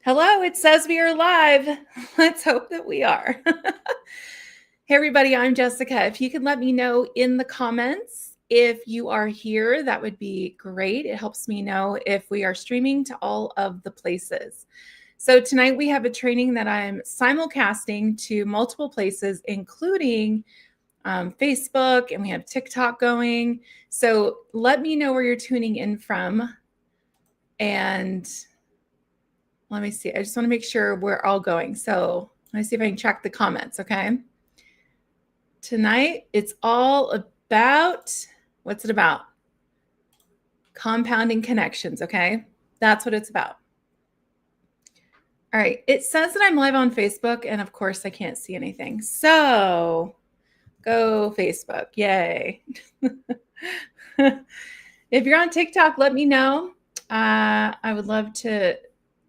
Hello, it says we are live. Let's hope that we are. Hey, everybody, I'm Jessica. If you could let me know in the comments if you are here, that would be great. It helps me know if we are streaming to all of the places. So tonight we have a training that I'm simulcasting to multiple places, including Facebook, and we have TikTok going. So let me know where you're tuning in from. And let me see. I just want to make sure we're all going. So let me see if I can check the comments, okay? Tonight, it's all about, what's it about? Compounding connections, okay? That's what it's about. All right. It says that I'm live on Facebook, and of course, I can't see anything. So go Facebook. Yay. If you're on TikTok, let me know. I would love to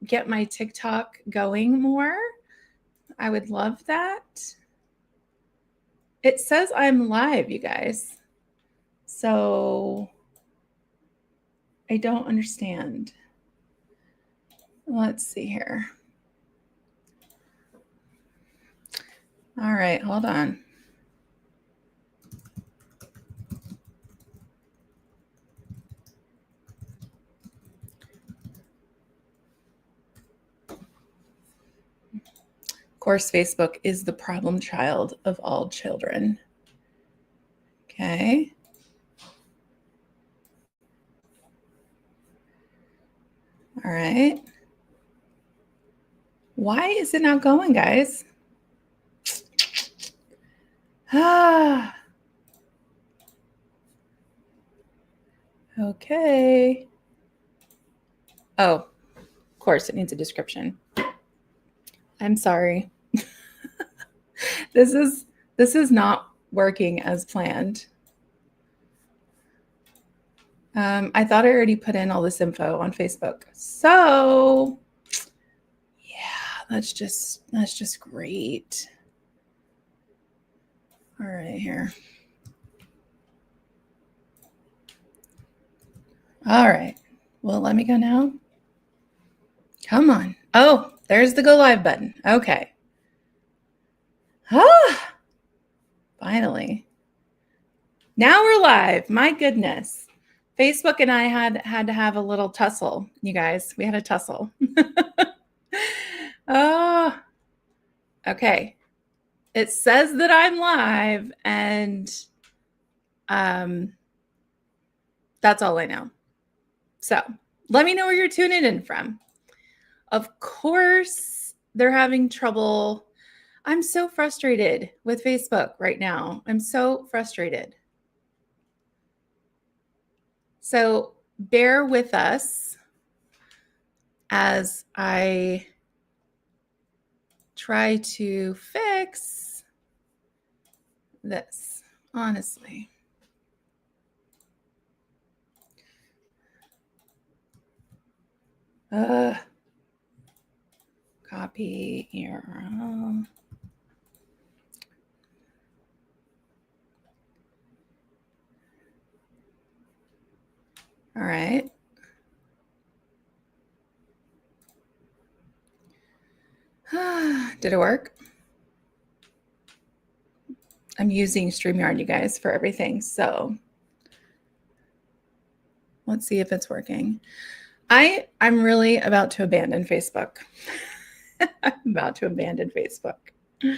get my TikTok going more. I would love that. It says I'm live, you guys. So I don't understand. Let's see here. All right, hold on. Of course, Facebook is the problem child of all children. Okay. All right. Why is it not going, guys? Ah. Okay. Oh, of course, it needs a description. I'm sorry. This is not working as planned. I thought I already put in all this info on Facebook. So yeah, that's just great. All right, here. All right. Well, let me go now. Come on. Oh, there's the go live button. Okay. Ah, finally. Now we're live. My goodness. Facebook and I had to have a little tussle, you guys. We had a tussle. Oh, okay. It says that I'm live, and that's all I know. So let me know where you're tuning in from. Of course, they're having trouble. I'm so frustrated with Facebook right now. I'm so frustrated. So bear with us as I try to fix this, honestly. Copy URL. All right. Did it work? I'm using StreamYard, you guys, for everything. So let's see if it's working. I'm really about to abandon Facebook. I'm about to abandon Facebook. Let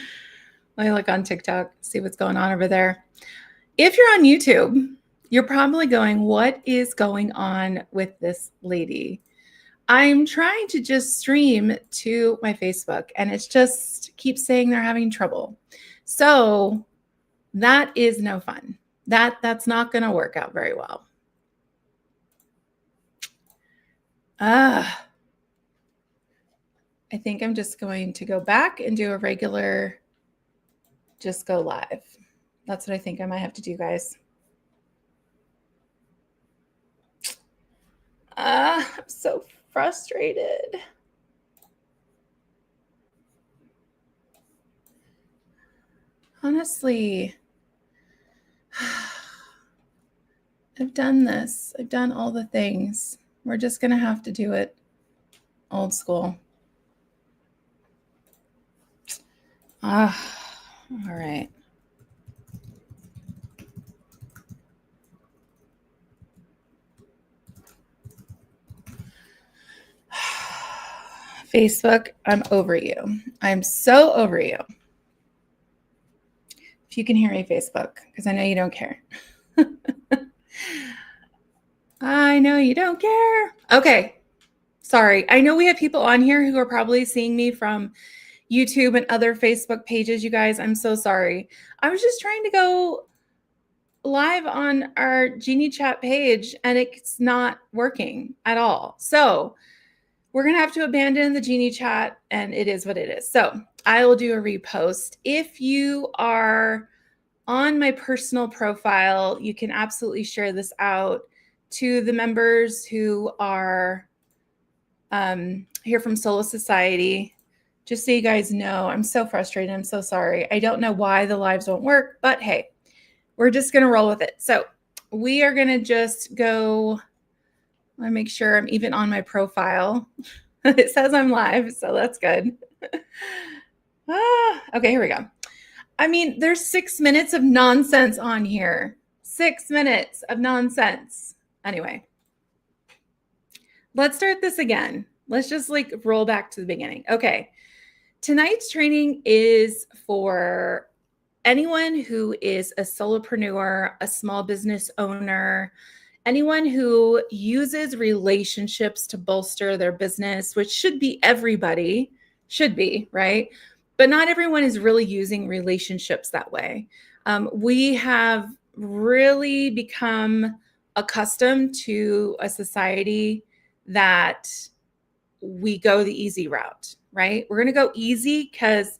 me look on TikTok, see what's going on over there. If you're on YouTube, you're probably going, what is going on with this lady? I'm trying to just stream to my Facebook, and it's just keeps saying they're having trouble. So that is no fun. That's not going to work out very well. I think I'm just going to go back and do a regular, just go live. That's what I think I might have to do, guys. I'm so frustrated. Honestly, I've done this. I've done all the things. We're just going to have to do it old school. All right. Facebook, I'm over you. I'm so over you. If you can hear me, Facebook, because I know you don't care. I know you don't care. Okay. Sorry. I know we have people on here who are probably seeing me from YouTube and other Facebook pages. You guys, I'm so sorry. I was just trying to go live on our Genie Chat page and it's not working at all. So we're going to have to abandon the Genie Chat and it is what it is. So I will do a repost. If you are on my personal profile, you can absolutely share this out to the members who are here from Solo Society. Just so you guys know, I'm so frustrated. I'm so sorry. I don't know why the lives won't work, but hey, we're just going to roll with it. So we are going to just go. Let me make sure I'm even on my profile. It says I'm live, so that's good. Okay, here we go. I mean, there's 6 minutes of nonsense on here. 6 minutes of nonsense. Anyway, let's start this again. Let's just like roll back to the beginning. Okay. Tonight's training is for anyone who is a solopreneur, a small business owner, anyone who uses relationships to bolster their business, which should be everybody, should be, right? But not everyone is really using relationships that way. We have really become accustomed to a society that we go the easy route, right? We're going to go easy because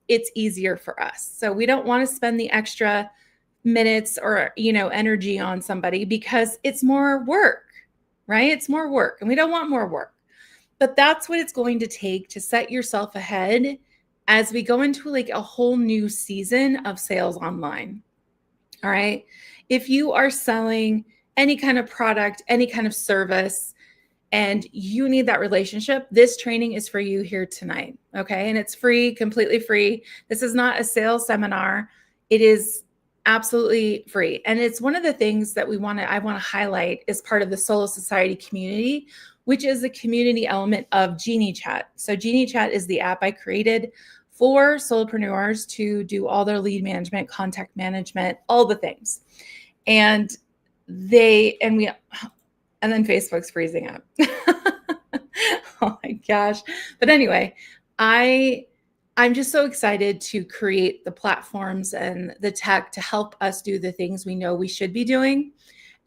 it's easier for us. So we don't want to spend the extra minutes or, energy on somebody because it's more work, right? It's more work and we don't want more work. But that's what it's going to take to set yourself ahead as we go into like a whole new season of sales online. All right. If you are selling any kind of product, any kind of service, and you need that relationship, this training is for you here tonight. Okay. And it's free, completely free. This is not a sales seminar. It is absolutely free. And it's one of the things that I want to highlight as part of the Solo Society community, which is the community element of Genie Chat. So Genie Chat is the app I created for solopreneurs to do all their lead management, contact management, all the things. And then Facebook's freezing up. Oh my gosh. But anyway, I'm just so excited to create the platforms and the tech to help us do the things we know we should be doing.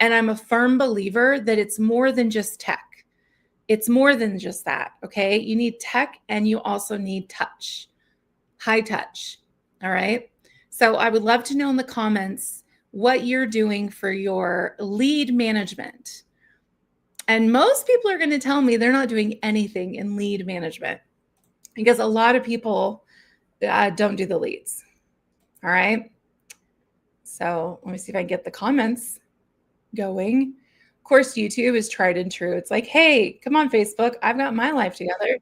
And I'm a firm believer that it's more than just tech. It's more than just that. Okay. You need tech and you also need touch, high touch. All right. So I would love to know in the comments what you're doing for your lead management. And most people are going to tell me they're not doing anything in lead management because a lot of people don't do the leads. All right. So let me see if I can get the comments going. Of course, YouTube is tried and true. It's like, hey, come on, Facebook. I've got my life together.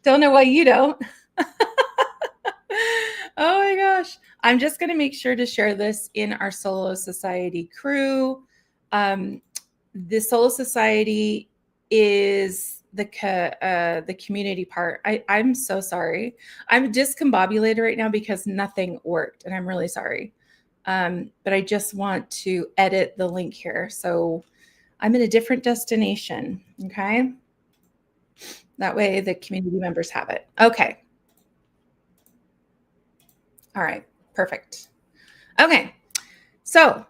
Don't know why you don't. Oh my gosh. I'm just going to make sure to share this in our Solo Society crew. The Solo Society is the community part. I'm so sorry. I'm discombobulated right now because nothing worked, and I'm really sorry. But I just want to edit the link here. So I'm in a different destination. Okay. That way the community members have it. Okay. All right. Perfect. Okay. So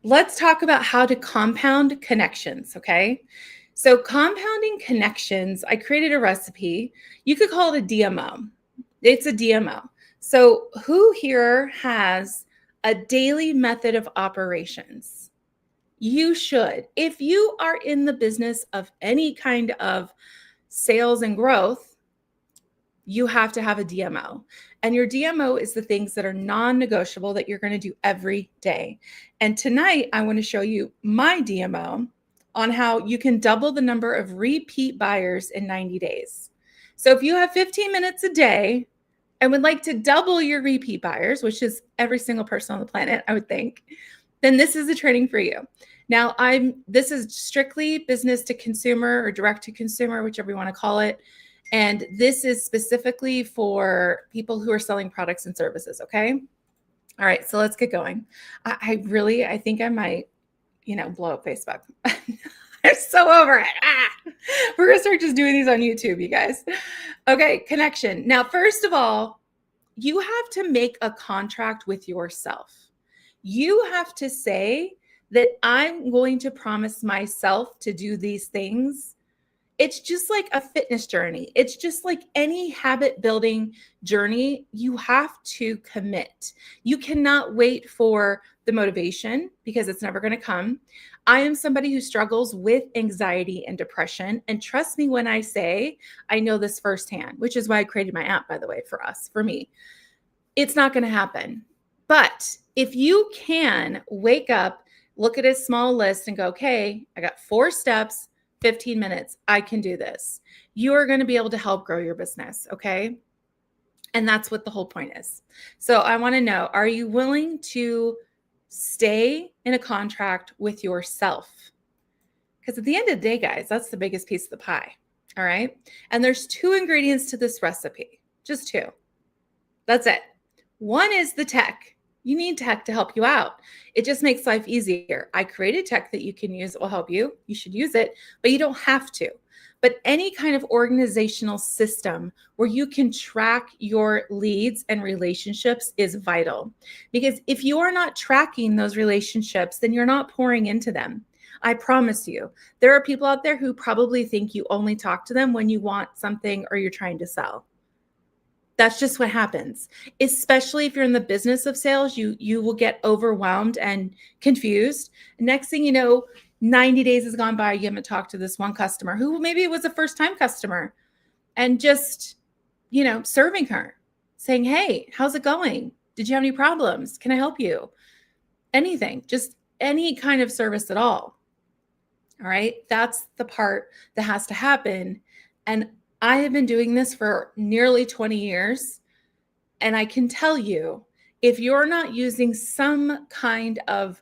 let's talk about how to compound connections, okay? So compounding connections, I created a recipe. You could call it a DMO. It's a DMO. So who here has a daily method of operations? You should. If you are in the business of any kind of sales and growth, you have to have a DMO. And your DMO is the things that are non-negotiable that you're going to do every day. And tonight, I want to show you my DMO on how you can double the number of repeat buyers in 90 days. So if you have 15 minutes a day and would like to double your repeat buyers, which is every single person on the planet, I would think, then this is the training for you. Now, this is strictly business to consumer or direct to consumer, whichever you want to call it. And this is specifically for people who are selling products and services, okay? All right, so let's get going. I think I might, blow up Facebook. I'm so over it. We're going to start just doing these on YouTube, you guys. Okay, connection. Now, first of all, you have to make a contract with yourself. You have to say that I'm going to promise myself to do these things. It's just like a fitness journey. It's just like any habit building journey. You have to commit. You cannot wait for the motivation because it's never going to come. I am somebody who struggles with anxiety and depression. And trust me when I say I know this firsthand, which is why I created my app, by the way, for me. It's not going to happen. But if you can wake up, look at a small list and go, okay, I got 4 steps, 15 minutes. I can do this. You are going to be able to help grow your business. Okay. And that's what the whole point is. So I want to know, are you willing to stay in a contract with yourself? Because at the end of the day, guys, that's the biggest piece of the pie. All right. And there's 2 ingredients to this recipe, just 2. That's it. One is the tech. You need tech to help you out. It just makes life easier. I created tech that you can use. It will help you. You should use it, but you don't have to. But any kind of organizational system where you can track your leads and relationships is vital. Because if you are not tracking those relationships, then you're not pouring into them. I promise you, there are people out there who probably think you only talk to them when you want something or you're trying to sell. That's just what happens, especially if you're in the business of sales. You will get overwhelmed and confused. Next thing you know, 90 days has gone by. You haven't talked to this one customer who maybe it was a first-time customer, and just, serving her, saying, hey, how's it going? Did you have any problems? Can I help you? Anything, just any kind of service at all. All right. That's the part that has to happen. And I have been doing this for nearly 20 years. And I can tell you, if you're not using some kind of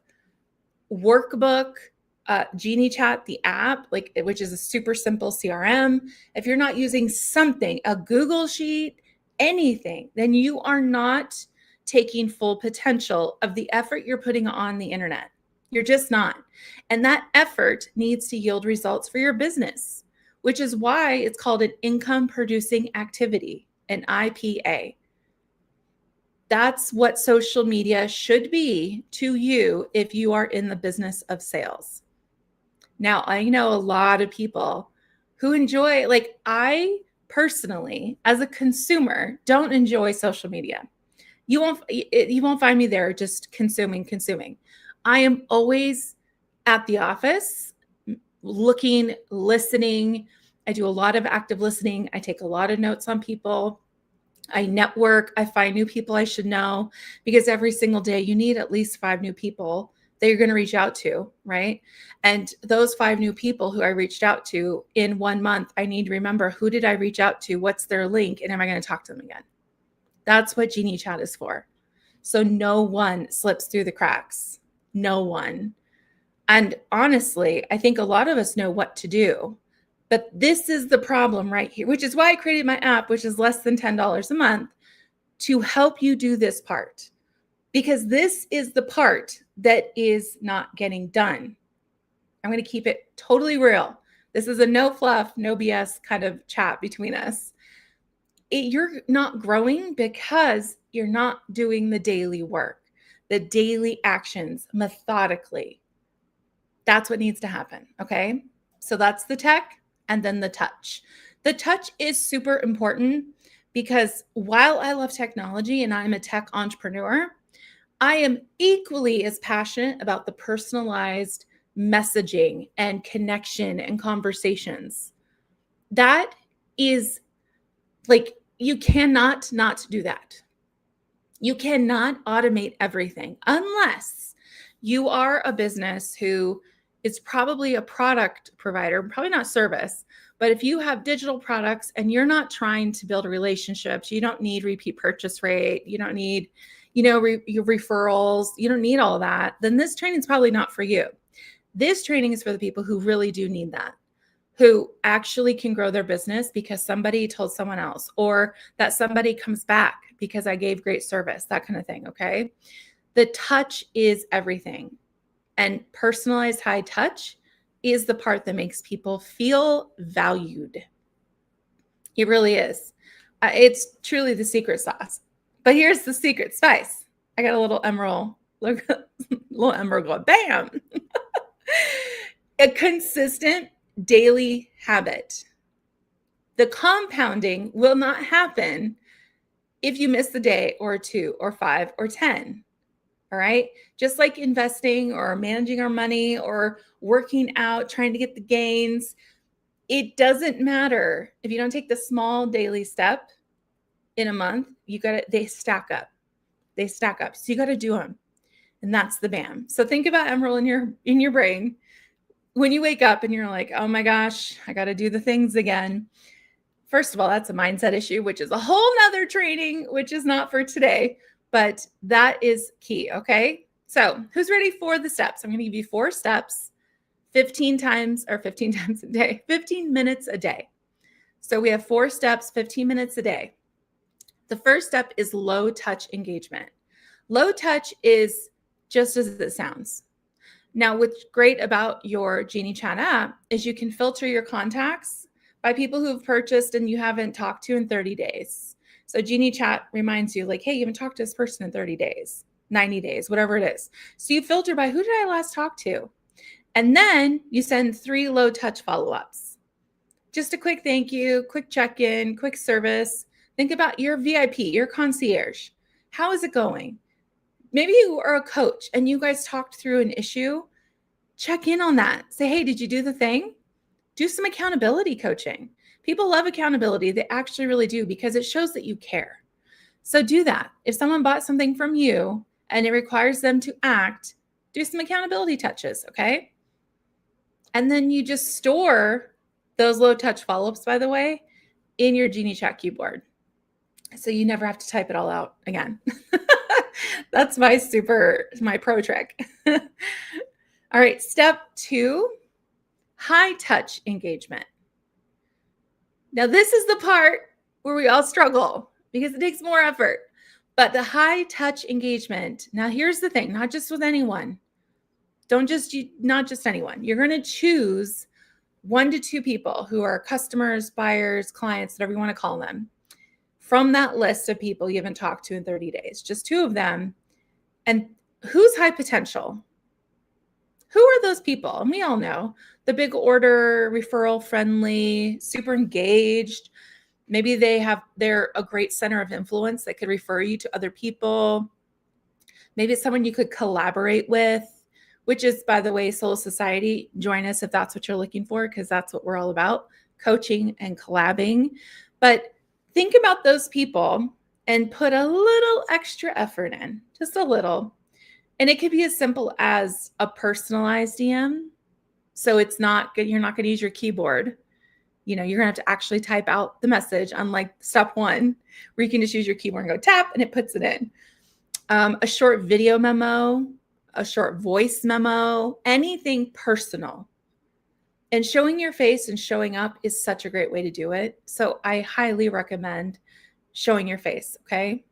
workbook, Genie Chat, the app, which is a super simple CRM, if you're not using something, a Google Sheet, anything, then you are not taking full potential of the effort you're putting on the internet. You're just not. And that effort needs to yield results for your business, which is why it's called an income producing activity, an IPA. That's what social media should be to you if you are in the business of sales. Now, I know a lot of people who enjoy, I personally, as a consumer, don't enjoy social media. You won't find me there just consuming. I am always at the office, looking, listening. I do a lot of active listening. I take a lot of notes on people. I network. I find new people I should know, because every single day you need at least 5 new people that you're going to reach out to, right? And those 5 new people who I reached out to in 1 month, I need to remember, who did I reach out to? What's their link? And am I going to talk to them again? That's what Genie Chat is for. So no one slips through the cracks. No one. And honestly, I think a lot of us know what to do. But this is the problem right here, which is why I created my app, which is less than $10 a month, to help you do this part. Because this is the part that is not getting done. I'm going to keep it totally real. This is a no fluff, no BS kind of chat between us. You're not growing because you're not doing the daily work, the daily actions methodically. That's what needs to happen. Okay. So that's the tech, and then the touch. The touch is super important, because while I love technology and I'm a tech entrepreneur, I am equally as passionate about the personalized messaging and connection and conversations. That is, you cannot not do that. You cannot automate everything unless you are a business who it's probably a product provider, probably not service. But if you have digital products and you're not trying to build relationships, you don't need repeat purchase rate, you don't need, your referrals, you don't need all that, then this training is probably not for you. This training is for the people who really do need that, who actually can grow their business because somebody told someone else, or that somebody comes back because I gave great service, that kind of thing. Okay. The touch is everything. And personalized high touch is the part that makes people feel valued. It really is. It's truly the secret sauce. But here's the secret spice. I got a little emerald, little emerald going, bam. A consistent daily habit. The compounding will not happen if you miss the day or 2 or 5 or 10. All right. Just like investing or managing our money or working out, trying to get the gains, it doesn't matter if you don't take the small daily step in a month. They stack up. They stack up. So you got to do them. And that's the BAM. So think about Emerald in your brain. When you wake up and you're like, oh my gosh, I got to do the things again. First of all, that's a mindset issue, which is a whole nother training, which is not for today. But that is key, okay? So who's ready for the steps? I'm going to give you 4 steps, 15 times a day, 15 minutes a day. So we have 4 steps, 15 minutes a day. The first step is low touch engagement. Low touch is just as it sounds. Now, what's great about your Genie Chat app is you can filter your contacts by people who've purchased and you haven't talked to in 30 days. So Genie Chat reminds you like, hey, you haven't talked to this person in 30 days, 90 days, whatever it is. So you filter by who did I last talk to? And then you send 3 low touch follow-ups. Just a quick thank you, quick check-in, quick service. Think about your VIP, your concierge. How is it going? Maybe you are a coach and you guys talked through an issue. Check in on that. Say, hey, did you do the thing? Do some accountability coaching. People love accountability. They actually really do because it shows that you care. So do that. If someone bought something from you and it requires them to act, do some accountability touches, okay? And then you just store those low touch follow-ups, by the way, in your Genie Chat keyboard. So you never have to type it all out again. That's my pro trick. All right, step 2, high touch engagement. Now, this is the part where we all struggle because it takes more effort. But the high touch engagement, now here's the thing, not just with anyone. Not just anyone. You're going to choose 1 to 2 people who are customers, buyers, clients, whatever you want to call them, from that list of people you haven't talked to in 30 days. Just 2 of them. And who's high potential? Who are those people? And we all know the big order, referral friendly, super engaged. Maybe they're a great center of influence that could refer you to other people. Maybe it's someone you could collaborate with, which is, by the way, Soul Society. Join us if that's what you're looking for, because that's what we're all about, coaching and collabing. But think about those people and put a little extra effort in, just a little. And it could be as simple as a personalized DM. So it's not good. You're not going to use your keyboard. You're going to have to actually type out the message, unlike step 1, where you can just use your keyboard and go tap and it puts it in. A short video memo, a short voice memo, anything personal. And showing your face and showing up is such a great way to do it. So I highly recommend showing your face, okay?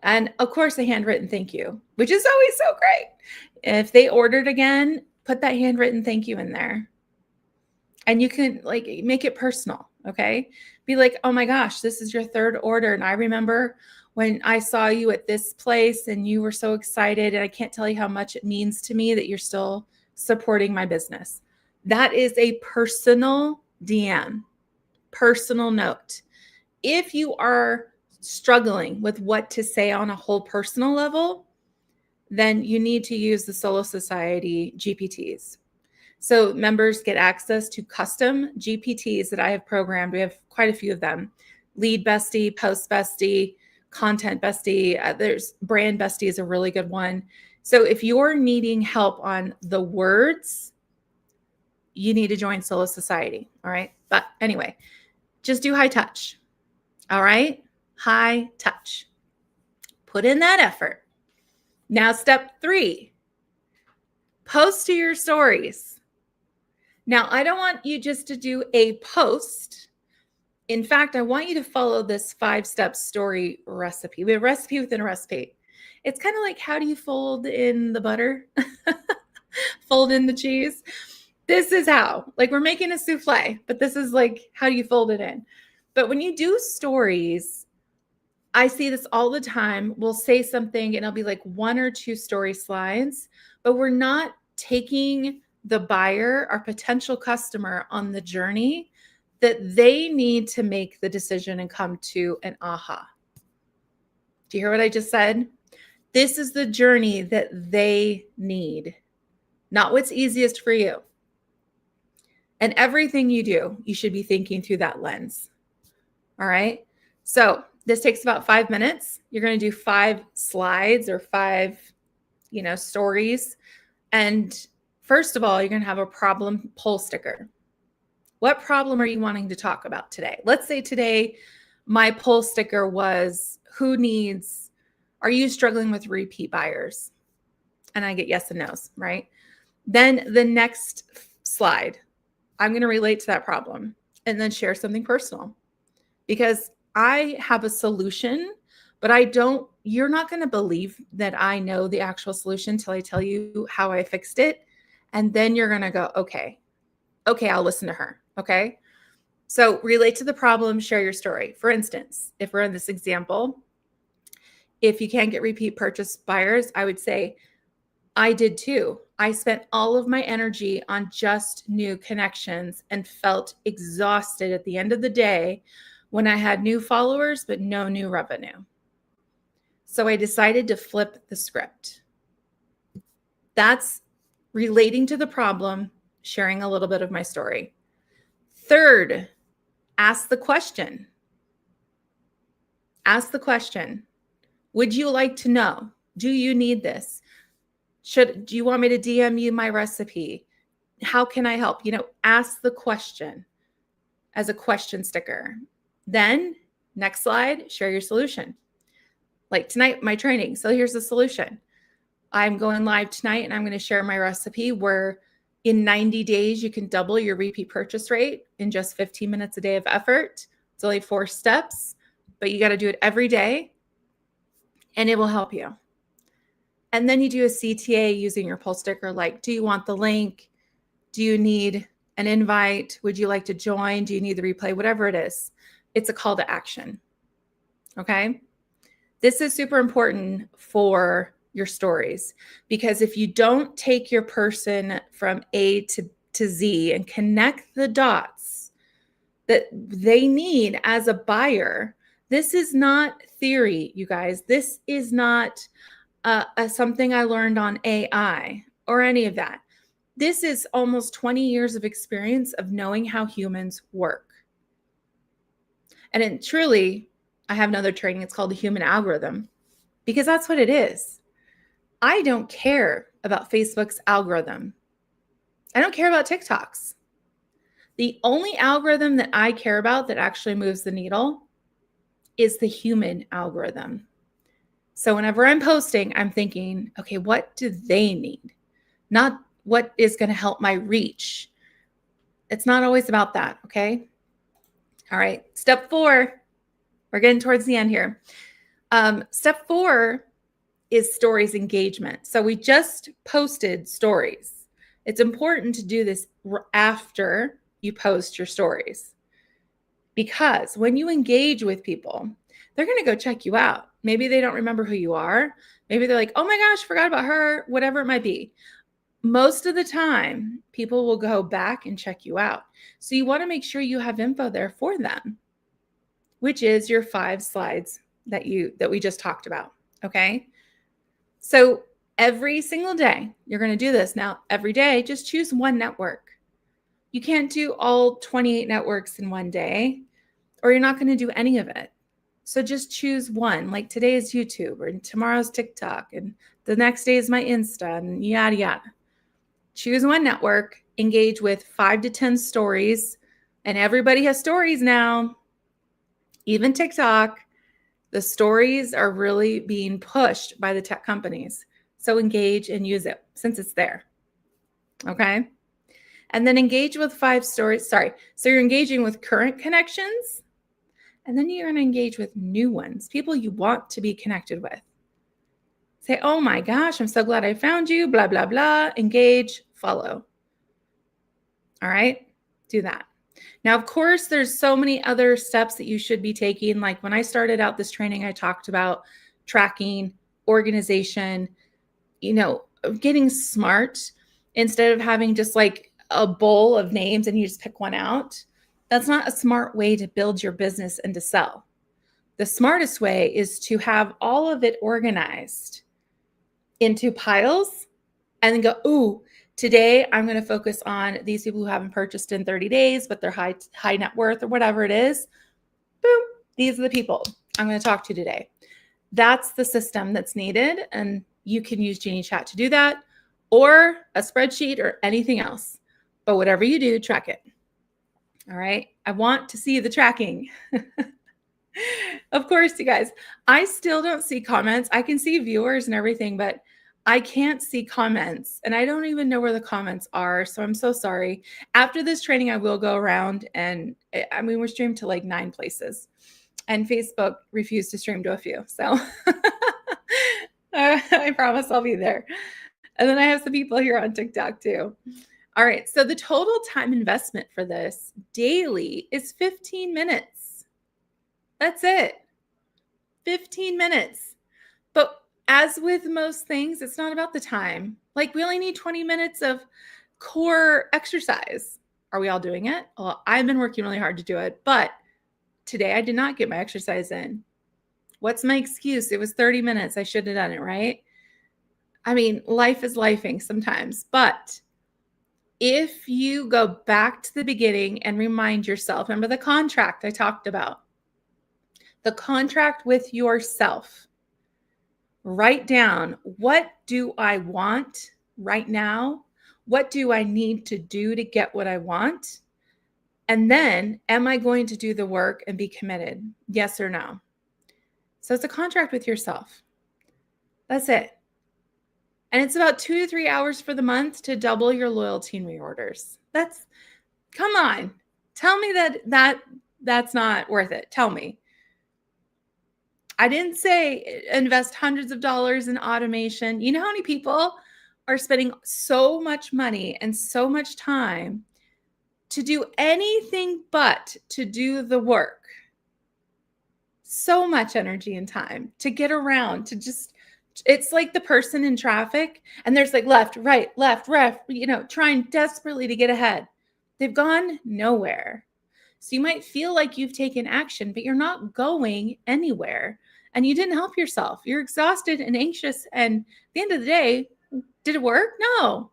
And of course, a handwritten thank you, which is always so great. If they ordered again, put that handwritten thank you in there. And you can make it personal, okay? Be like, oh my gosh, this is your 3rd order. And I remember when I saw you at this place and you were so excited. And I can't tell you how much it means to me that you're still supporting my business. That is a personal DM, personal note. If you are struggling with what to say on a whole personal level, then you need to use the Solo Society GPTs. So members get access to custom GPTs that I have programmed. We have quite a few of them. Lead Bestie, Post Bestie, Content Bestie. There's Brand Bestie is a really good one. So if you're needing help on the words, you need to join Solo Society. All right. But anyway, just do high touch. All right. High touch. Put in that effort. Now, step 3, post to your stories. Now, I don't want you just to do a post. In fact, I want you to follow this 5-step story recipe. We have a recipe within a recipe. It's kind of like, how do you fold in the butter? Fold in the cheese. This is how, like, we're making a souffle, but this is like, how do you fold it in? But when you do stories, I see this all the time. We'll say something and it'll be like 1 or 2 story slides, but we're not taking the buyer, our potential customer, on the journey that they need to make the decision and come to an aha. Do you hear what I just said? This is the journey that they need, not what's easiest for you. And everything you do, you should be thinking through that lens. All right. So this takes about 5 minutes. You're going to do 5 slides or 5, stories. And first of all, you're going to have a problem pull sticker. What problem are you wanting to talk about today? Let's say today my pull sticker was, are you struggling with repeat buyers? And I get yes and no's, right? Then the next slide, I'm going to relate to that problem and then share something personal, because I have a solution, but you're not going to believe that I know the actual solution until I tell you how I fixed it. And then you're going to go, okay, I'll listen to her. Okay. So relate to the problem, share your story. For instance, if we're in this example, if you can't get repeat purchase buyers, I would say, I did too. I spent all of my energy on just new connections and felt exhausted at the end of the day when I had new followers, but no new revenue. So I decided to flip the script. That's relating to the problem, sharing a little bit of my story. Third, ask the question. Ask the question. Would you like to know? Do you need this? Do you want me to DM you my recipe? How can I help? Ask the question as a question sticker. Then next slide, share your solution. Like tonight, my training. So here's the solution. I'm going live tonight and I'm going to share my recipe where in 90 days, you can double your repeat purchase rate in just 15 minutes a day of effort. It's only 4 steps, but you got to do it every day and it will help you. And then you do a CTA using your pull sticker. Like, do you want the link? Do you need an invite? Would you like to join? Do you need the replay? Whatever it is, it's a call to action. Okay. This is super important for your stories, because if you don't take your person from A to Z and connect the dots that they need as a buyer, this is not theory, you guys. This is not something I learned on AI or any of that. This is almost 20 years of experience of knowing how humans work. And truly, I have another training. It's called the human algorithm, because that's what it is. I don't care about Facebook's algorithm. I don't care about TikTok's. The only algorithm that I care about that actually moves the needle is the human algorithm. So whenever I'm posting, I'm thinking, okay, what do they need? Not what is going to help my reach. It's not always about that, okay? All right, step 4. We're getting towards the end here. Step 4 is stories engagement. So we just posted stories. It's important to do this after you post your stories, because when you engage with people, they're going to go check you out. Maybe they don't remember who you are. Maybe they're like, oh my gosh, forgot about her, whatever it might be. Most of the time, people will go back and check you out. So you want to make sure you have info there for them, which is your 5 slides that we just talked about. Okay. So every single day, you're going to do this. Now, every day, just choose one network. You can't do all 28 networks in one day, or you're not going to do any of it. So just choose one. Like today is YouTube, or tomorrow's TikTok, and the next day is my Insta, and yada, yada. Choose one network, engage with 5 to 10 stories, and everybody has stories now. Even TikTok, the stories are really being pushed by the tech companies. So engage and use it since it's there. Okay. And then engage with 5 stories. Sorry. So you're engaging with current connections, and then you're going to engage with new ones, people you want to be connected with. Say, oh my gosh, I'm so glad I found you, blah, blah, blah. Engage, follow. All right. Do that. Now, of course, there's so many other steps that you should be taking. Like when I started out this training, I talked about tracking, organization, getting smart instead of having just like a bowl of names and you just pick one out. That's not a smart way to build your business and to sell. The smartest way is to have all of it organized into piles and then go, ooh, today I'm going to focus on these people who haven't purchased in 30 days, but they're high net worth or whatever it is. Boom. These are the people I'm going to talk to today. That's the system that's needed. And you can use Genie Chat to do that, or a spreadsheet or anything else. But whatever you do, track it. All right. I want to see the tracking. Of course, you guys, I still don't see comments. I can see viewers and everything, but I can't see comments, and I don't even know where the comments are. So I'm so sorry. After this training, I will go around, and we're streamed to like 9 places, and Facebook refused to stream to a few. So I promise I'll be there. And then I have some people here on TikTok too. All right. So the total time investment for this daily is 15 minutes. That's it. 15 minutes. But as with most things, it's not about the time. Like we only need 20 minutes of core exercise. Are we all doing it? Well, I've been working really hard to do it, but today I did not get my exercise in. What's my excuse? It was 30 minutes. I should have done it, right? I mean, life is lifing sometimes, but if you go back to the beginning and remind yourself, remember the contract I talked about, the contract with yourself. Write down, what do I want right now? What do I need to do to get what I want? And then, am I going to do the work and be committed? Yes or no? So it's a contract with yourself. That's it. And it's about 2 to 3 hours for the month to double your loyalty and reorders. Come on. Tell me that's not worth it. Tell me. I didn't say invest hundreds of dollars in automation. You know how many people are spending so much money and so much time to do anything but to do the work? So much energy and time to get around, to just, it's like the person in traffic and there's like left, right, trying desperately to get ahead. They've gone nowhere. So you might feel like you've taken action, but you're not going anywhere. And you didn't help yourself. You're exhausted and anxious. And at the end of the day, did it work? No,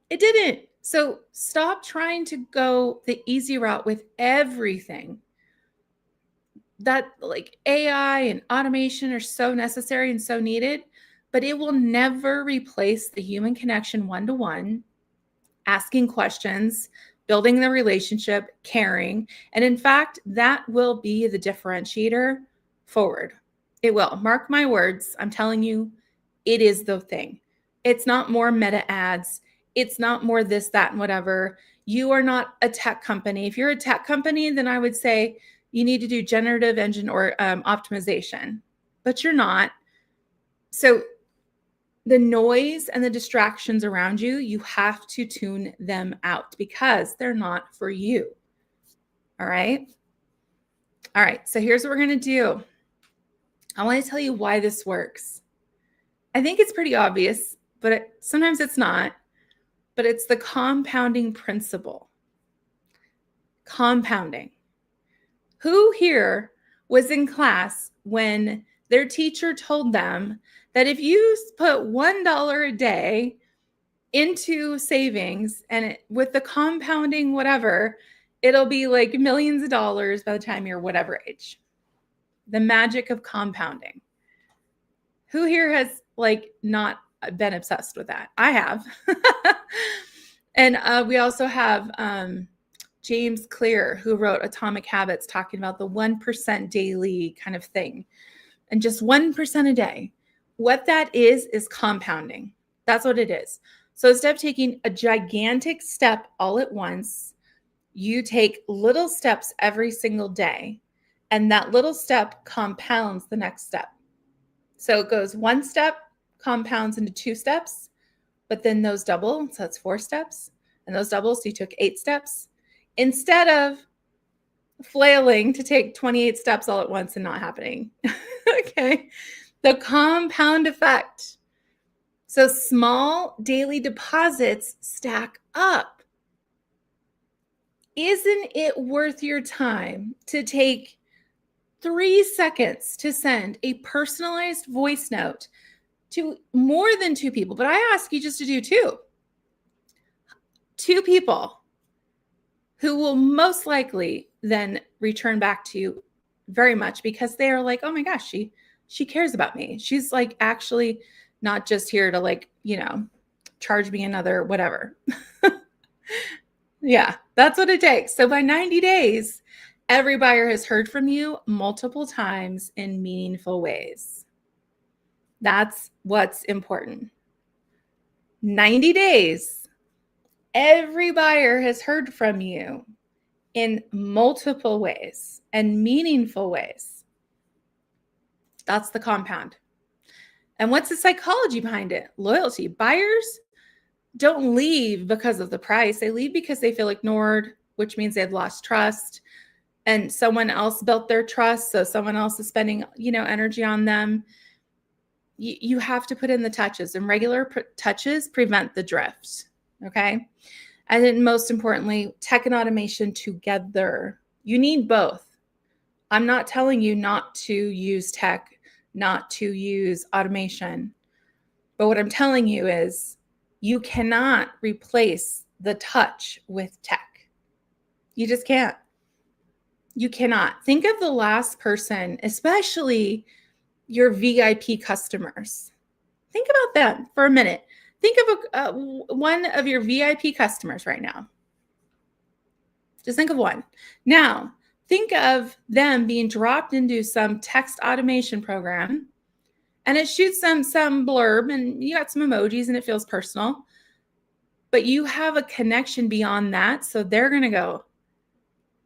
it didn't. So stop trying to go the easy route with everything. That like AI and automation are so necessary and so needed, but it will never replace the human connection one-to-one, asking questions, building the relationship, caring. And in fact, that will be the differentiator forward. It will. Mark my words. I'm telling you, it is the thing. It's not more meta ads. It's not more this, that, and whatever. You are not a tech company. If you're a tech company, then I would say you need to do generative engine or optimization, but you're not. So the noise and the distractions around you, you have to tune them out because they're not for you. All right. All right. So here's what we're going to do. I want to tell you why this works. I think it's pretty obvious, but sometimes it's not. But it's the compounding principle. Compounding. Who here was in class when their teacher told them that if you put $1 a day into savings and with the compounding whatever, it'll be like millions of dollars by the time you're whatever age? the magic of compounding. Who here has like not been obsessed with that? I have. And we also have James Clear, who wrote Atomic Habits, talking about the 1% daily kind of thing, and just 1% a day. What that is compounding. That's what it is. So instead of taking a gigantic step all at once, you take little steps every single day, and that little step compounds the next step. So it goes one step, compounds into 2 steps, but then those double, so that's 4 steps, and those double, so you took 8 steps, instead of flailing to take 28 steps all at once and not happening. Okay, the compound effect. So small daily deposits stack up. Isn't it worth your time to take 3 seconds to send a personalized voice note to more than 2 people? But I ask you just to do 2 people who will most likely then return back to you very much, because they are like, oh my gosh, she cares about me. She's like actually not just here to like, charge me another whatever. Yeah, that's what it takes. So by 90 days, every buyer has heard from you multiple times in meaningful ways. That's what's important. 90 days, every buyer has heard from you in multiple ways and meaningful ways. That's the compound. And what's the psychology behind it? Loyalty. Buyers don't leave because of the price. They leave because they feel ignored, which means they've lost trust, and someone else built their trust. So someone else is spending, energy on them. You have to put in the touches, and regular touches prevent the drift. Okay. And then most importantly, tech and automation together. You need both. I'm not telling you not to use tech, not to use automation. But what I'm telling you is you cannot replace the touch with tech. You just can't. You cannot. Think of the last person, especially your VIP customers. Think about them for a minute. Think of one of your VIP customers right now. Just think of one. Now, think of them being dropped into some text automation program, and it shoots them some blurb, and you got some emojis, and it feels personal. But you have a connection beyond that, so they're going to go,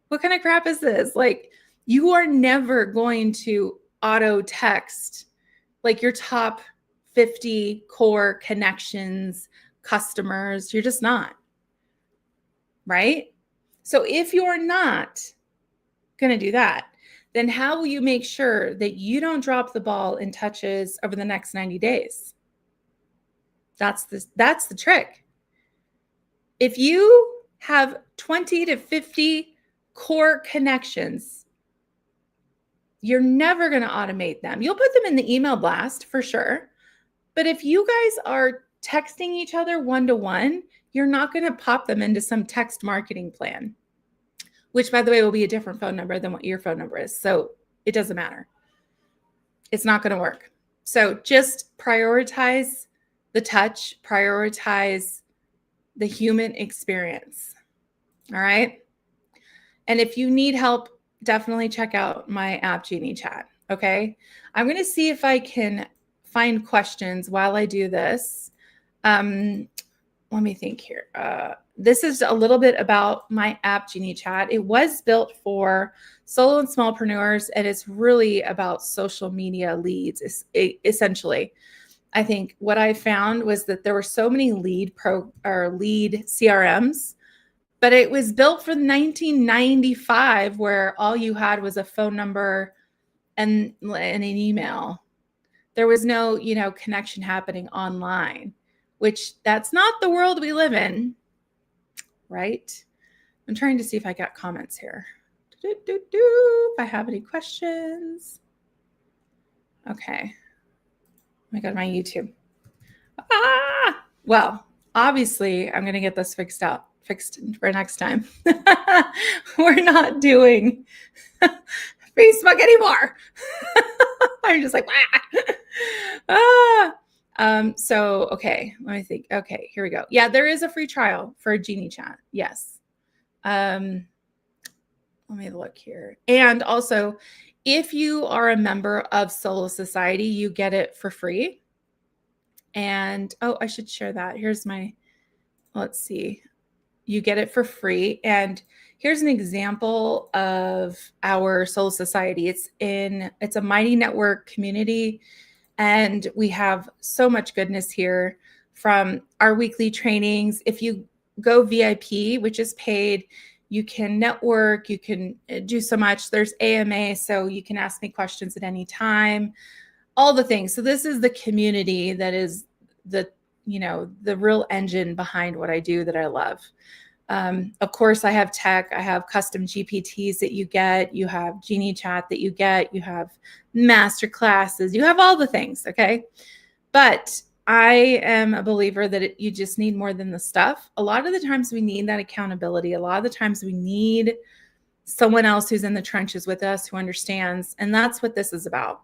what kind of crap is this? Like, you are never going to auto text like your top 50 core connections, customers. You're just not, right? So if you're not going to do that, then how will you make sure that you don't drop the ball in touches over the next 90 days? That's the trick. If you have 20 to 50 core connections, you're never going to automate them. You'll put them in the email blast for sure. But if you guys are texting each other one-to-one, you're not going to pop them into some text marketing plan, which, by the way, will be a different phone number than what your phone number is. So it doesn't matter. It's not going to work. So just prioritize the touch, prioritize the human experience. All right. And if you need help, definitely check out my App Genie chat. Okay. I'm going to see if I can find questions while I do this. Let me think here. This is a little bit about my App Genie chat. It was built for solo and smallpreneurs, and it's really about social media leads, essentially. I think what I found was that there were so many lead CRMs, but it was built for 1995, where all you had was a phone number and an email. There was no, connection happening online, which that's not the world we live in, right? I'm trying to see if I got comments here. If I have any questions. Okay. Oh my God, my YouTube. Well, obviously I'm going to get this fixed for next time. We're not doing Facebook anymore. I'm just like, so, okay, let me think. Okay, here we go. Yeah, there is a free trial for Genie Chat. Yes. Let me look here. And also, if you are a member of Solo Society, you get it for free. And, oh, I should share that. Here's my, let's see. You get it for free. And here's an example of our Solo Society. It's a Mighty Network community. And we have so much goodness here from our weekly trainings. If you go VIP, which is paid, you can network, you can do so much. There's AMA, so you can ask me questions at any time, all the things. So this is the community that is the real engine behind what I do that I love. Of course, I have tech. I have custom GPTs that you get. You have Genie Chat that you get. You have master classes. You have all the things, okay? But I am a believer that you just need more than the stuff. A lot of the times we need that accountability. A lot of the times we need someone else who's in the trenches with us, who understands. And that's what this is about.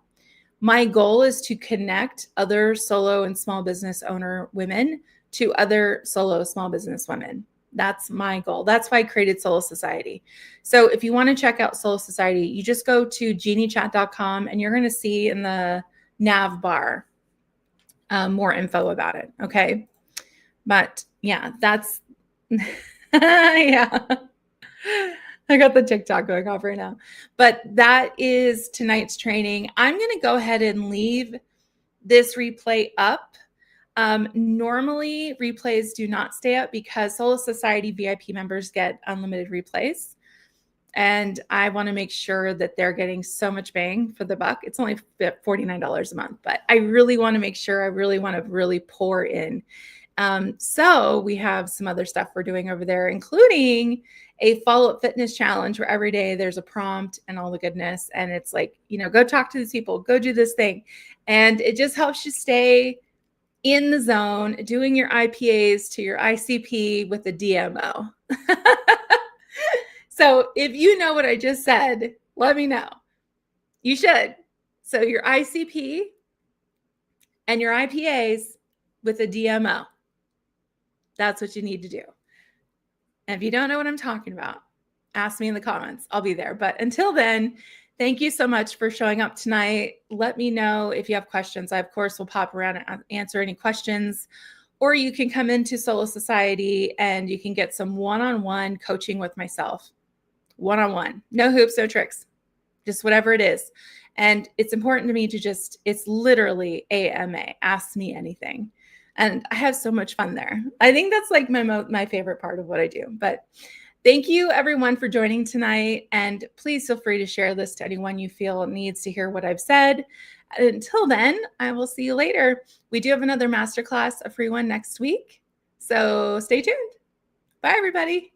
My goal is to connect other solo and small business owner women to other solo small business women. That's my goal. That's why I created Solo Society. So if you want to check out Solo Society, you just go to geniechat.com and you're going to see in the nav bar more info about it. Okay. But yeah, that's, yeah. I got the TikTok going off right now. But that is tonight's training. I'm going to go ahead and leave this replay up. Normally, replays do not stay up because Solo Society VIP members get unlimited replays. And I want to make sure that they're getting so much bang for the buck. It's only $49 a month, but I really want to make sure, I really want to really pour in. So we have some other stuff we're doing over there, including a follow-up fitness challenge where every day there's a prompt and all the goodness. And it's like, go talk to these people, go do this thing. And it just helps you stay in the zone, doing your IPAs to your ICP with a DMO. So if you know what I just said, let me know. You should. So your ICP and your IPAs with a DMO. That's what you need to do. And if you don't know what I'm talking about, ask me in the comments. I'll be there. But until then, thank you so much for showing up tonight. Let me know if you have questions. I, of course, will pop around and answer any questions. Or you can come into Solo Society and you can get some one-on-one coaching with myself. One-on-one. No hoops, no tricks. Just whatever it is. And it's important to me to it's literally AMA. Ask me anything. And I have so much fun there. I think that's like my favorite part of what I do. But thank you, everyone, for joining tonight. And please feel free to share this to anyone you feel needs to hear what I've said. Until then, I will see you later. We do have another masterclass, a free one next week. So stay tuned. Bye, everybody.